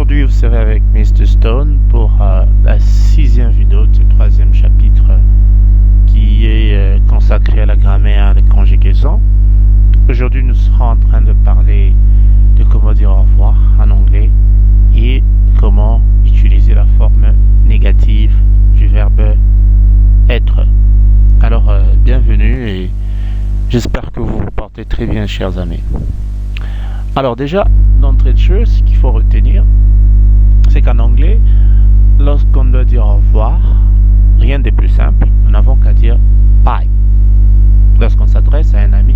Aujourd'hui, vous serez avec Mr. Stone pour la 6e vidéo du 3e chapitre qui est consacré à la grammaire des conjugaisons. Aujourd'hui, nous serons en train de parler de comment dire au revoir en anglais et comment utiliser la forme négative du verbe être. Alors, bienvenue et j'espère que vous vous portez très bien, chers amis. Alors déjà, d'entrée de jeu, ce qu'il faut retenir, c'est qu'en anglais, lorsqu'on doit dire au revoir, rien de plus simple, nous n'avons qu'à dire bye. Lorsqu'on s'adresse à un ami,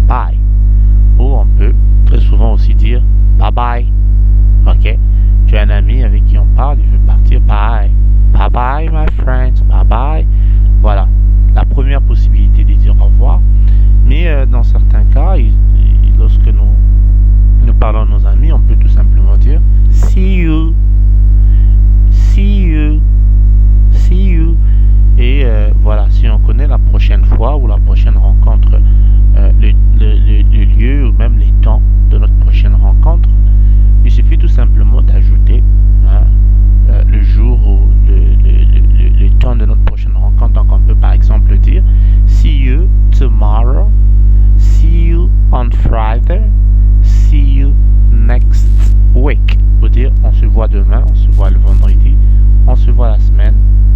bye. Ou on peut très souvent aussi dire bye bye. Ok? Tu as un ami avec qui on parle, il veut partir, bye. Bye bye my friend, bye bye. Voilà, la première possibilité de dire au revoir. Mais dans certains cas, lorsque nous parlons à nos amis, on peut tout simplement dire see you, see you, see you. Et voilà, si on connaît la prochaine fois ou la prochaine rencontre, le lieu ou même les temps de notre prochaine rencontre, il suffit tout simplement d'ajouter le jour ou le temps de notre prochaine rencontre. Donc on peut par exemple dire see you tomorrow, see you on Friday, see you next week. Pour dire on se voit demain, on se voit le vendredi, on se voit la semaine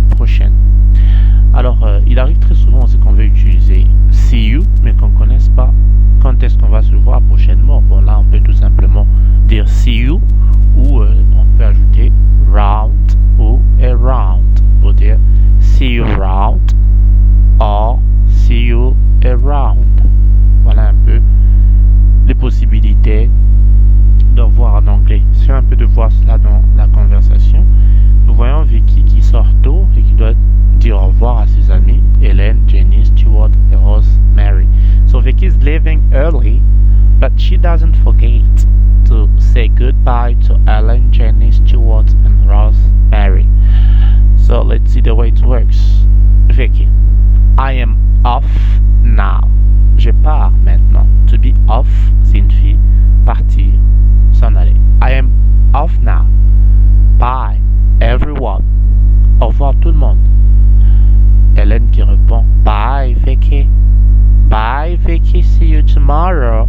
prochaine. Alors il arrive très souvent aussi qu'on veut utiliser see you mais qu'on ne connaisse pas quand est-ce qu'on va se voir prochainement. Bon, là on peut tout simplement dire see you ou on peut ajouter round ou around pour dire see you round or see you around. Voilà un peu les possibilités de voir en anglais. C'est un peu de voir cela dans la conversation. Nous voyons Vicky qui sort tôt et qui doit dire au revoir à ses amis Hélène, Jenny, Stuart et Rose Mary. So Vicky is leaving early, but she doesn't forget to say goodbye to Helen, Jenny, Stuart and Rose Mary. So let's see the way it works. Vicky, I am off now. Je pars maintenant. To be off signifie partir, s'en aller. I am off now. Bye, everyone. Au revoir tout le monde. Hélène qui répond bye, Vicky. Bye, Vicky. See you tomorrow.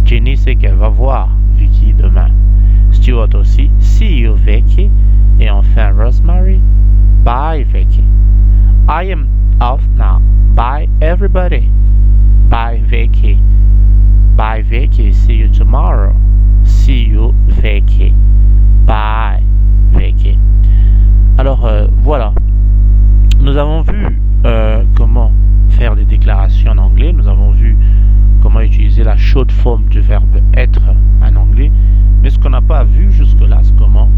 Jenny sait qu'elle va voir Vicky demain. Stuart aussi. See you, Vicky. Et enfin Rosemary. Bye, Vicky. I am off now. Bye, everybody. Bye, Vicky. Bye, Vicky. See you tomorrow. See you, Vicky. Bye, Vicky. Alors, voilà. Nous avons vu comment faire des déclarations en anglais. Nous avons vu comment utiliser la short form du verbe être en anglais. Mais ce qu'on n'a pas vu jusque-là, c'est comment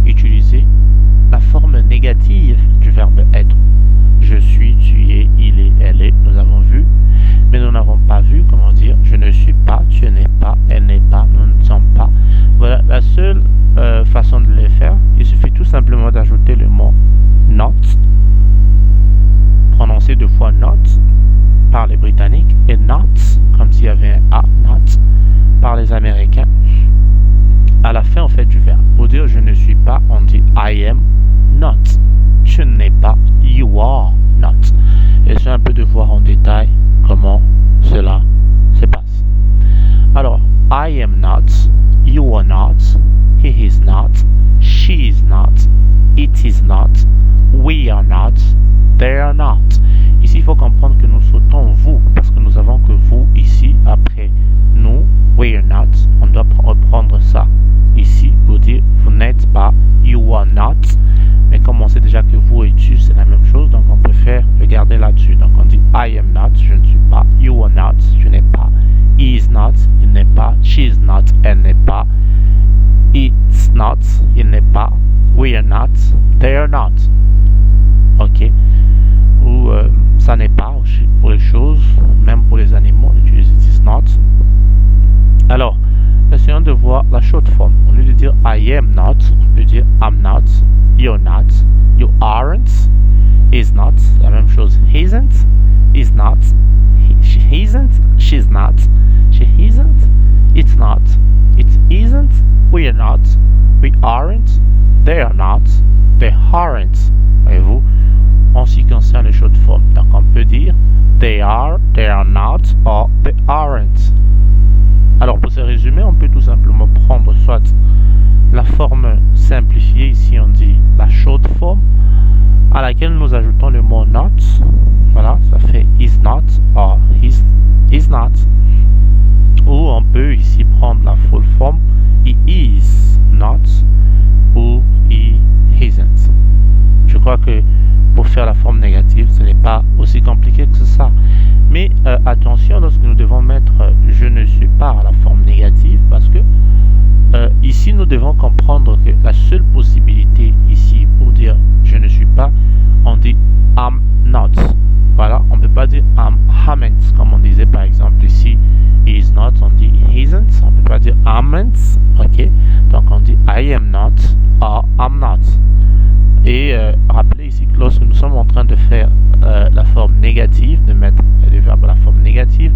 utiliser la forme négative du verbe être. Je suis, tu es, il est, elle est. Nous avons vu. Mais nous n'avons pas vu comment dire je ne suis pas, tu n'es pas, elle n'est pas, nous ne sommes pas. Voilà la seule façon de le faire. Il suffit tout simplement d'ajouter le mot not, prononcé 2 fois not par les Britanniques, et not, comme s'il y avait un A, not, par les Américains, à la fin en fait du verbe. Pour dire je ne suis pas, on dit I am not. Tu n'es pas, you are not. Et c'est un peu de voir en détail comment cela se passe. Alors, I am not, you are not, he is not, she is not, it is not, we are not, they are not. Ici, il faut comprendre que nous sautons vous, parce que nous avons que vous ici, après nous, we are not, on doit reprendre ça ici pour dire vous n'êtes pas, you are not. Mais comme on sait déjà que vous et tu c'est la même chose, donc on préfère le garder là-dessus. Donc on dit I am not, je ne suis pas, you are not, tu n'es pas, he is not, il n'est pas, she is not, elle n'est pas, it's not, il n'est pas, we are not, they are not. Ok? Ou ça n'est pas pour les choses, même pour les animaux, on utilise it is not. Alors, essayons de voir la short form. Au lieu de dire I am not, on peut dire I'm not, you're not, you aren't, is not, la même chose, isn't, is not, she isn't, she's not, she isn't, it's not, it isn't, we are not, we aren't, they are not, they aren't. Voyez-vous, en ce qui concerne les short form, donc on peut dire they are not, or they aren't. Alors pour ce résumé, on peut tout simplement prendre soit la forme simplifiée, ici on dit la short form, à laquelle nous ajoutons le mot not. Voilà, ça fait is not or is not. Ou on peut ici prendre la full form, he is not ou he isn't. Je crois que pour faire la forme négative, ce n'est pas aussi compliqué que ça. Mais attention lorsque nous devons mettre je ne suis pas à la forme négative, parce que ici nous devons comprendre que la seule possibilité ici pour dire je ne suis pas, on dit I'm not. Voilà, on ne peut pas dire haven't comme on disait par exemple ici he is not, on dit he isn't. On ne peut pas dire haven't, ok, donc on dit I am not or I'm not. Et rappelez ici que lorsque nous sommes en train de faire la forme négative, de mettre les verbes à la forme négative,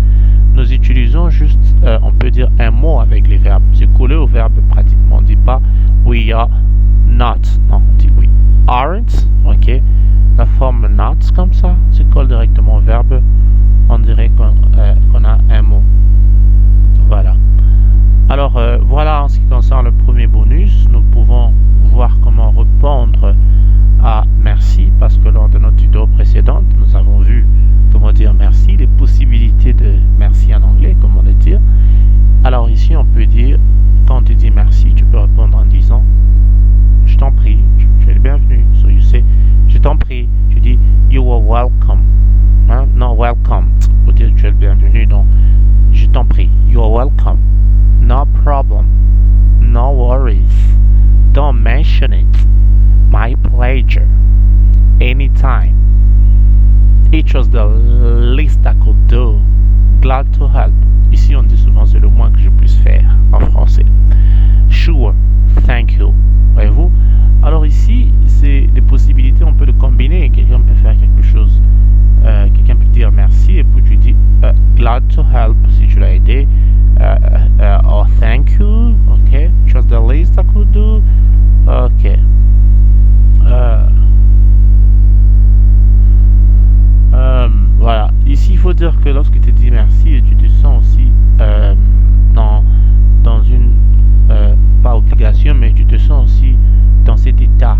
nous utilisons juste, on peut dire un mot avec les verbes. C'est collé au verbe pratiquement. On ne dit pas we are not. Non, on dit we aren't. Ok. La forme not comme ça, c'est colle directement au verbe. On dirait qu'on a un mot. Voilà. Alors voilà en ce qui concerne le premier bonus. Nous pouvons voir comment répondre à merci, parce que lors de notre vidéo précédente, nous avons vu comment dire merci, les possibilités de merci en anglais, comment le dire. Alors ici, on peut dire, quand tu dis merci, tu peux répondre en disant je t'en prie, tu es le bienvenu. So you say, je t'en prie, tu dis you are welcome. Hein? Non, welcome, pour dire tu es le bienvenu, non, je t'en prie, you are welcome. No problem, no worries, don't mention it, my pleasure, anytime. It was the least I could do, glad to help. Ici on dit souvent c'est le moins que je puisse faire en français. Sure, thank you. Voyez-vous? Alors ici, c'est des possibilités, on peut le combiner. Quelqu'un peut faire quelque chose, quelqu'un peut dire merci et puis tu dis glad to help si tu l'as aidé, or thank you, ok, it was the least I could do, ok. Voilà, ici il faut dire que lorsque tu dis merci, tu te sens aussi dans une, pas obligation, mais tu te sens aussi dans cet état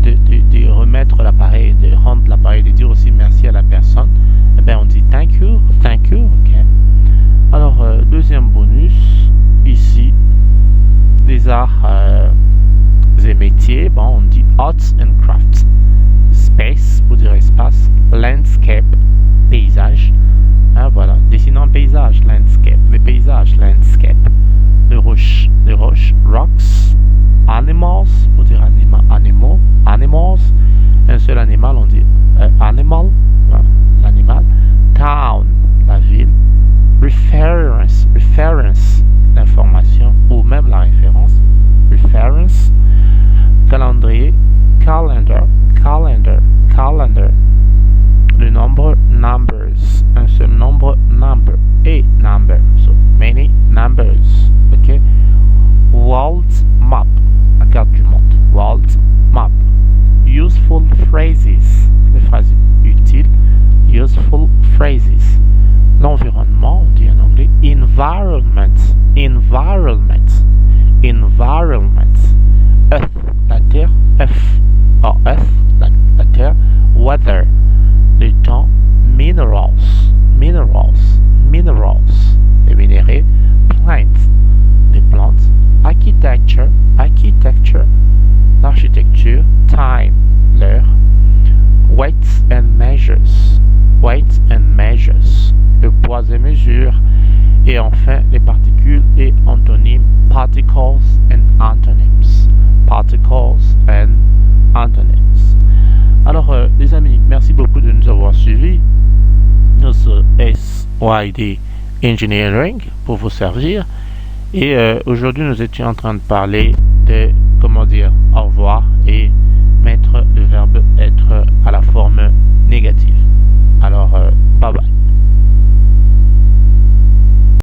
de remettre l'appareil, de rendre l'appareil, de dire aussi merci à la personne. Eh bien on dit thank you, ok. Alors deuxième bonus, ici, les arts et métiers, bon on dit arts and crafts. Space pour dire espace, landscape, paysage, hein, voilà, dessinant un paysage, landscape, les paysages, landscape, les roches, rocks, animals pour dire animaux, animals, un seul animal on dit animal, voilà, l'animal, town, la ville, reference, l'information ou même la référence, reference, calendrier, calendar, le nombre, numbers, un seul nombre, number, a number, so many numbers, ok. World map, la carte du monde, world map. Useful phrases, les phrases utiles, useful phrases. L'environnement, on dit en anglais environment, earth, la terre, earth, la terre, weather, le temps, minerals, les minéraux, plants, les plantes, architecture, l'architecture, time, l'heure, weights and measures, le poids et mesure, et enfin les particules et antonymes, particles and antonyms. Alors les amis, merci beaucoup de nous avoir suivis. Nous sommes SYD Engineering pour vous servir, et aujourd'hui nous étions en train de parler de comment dire au revoir et mettre le verbe être à la forme négative. Alors bye bye.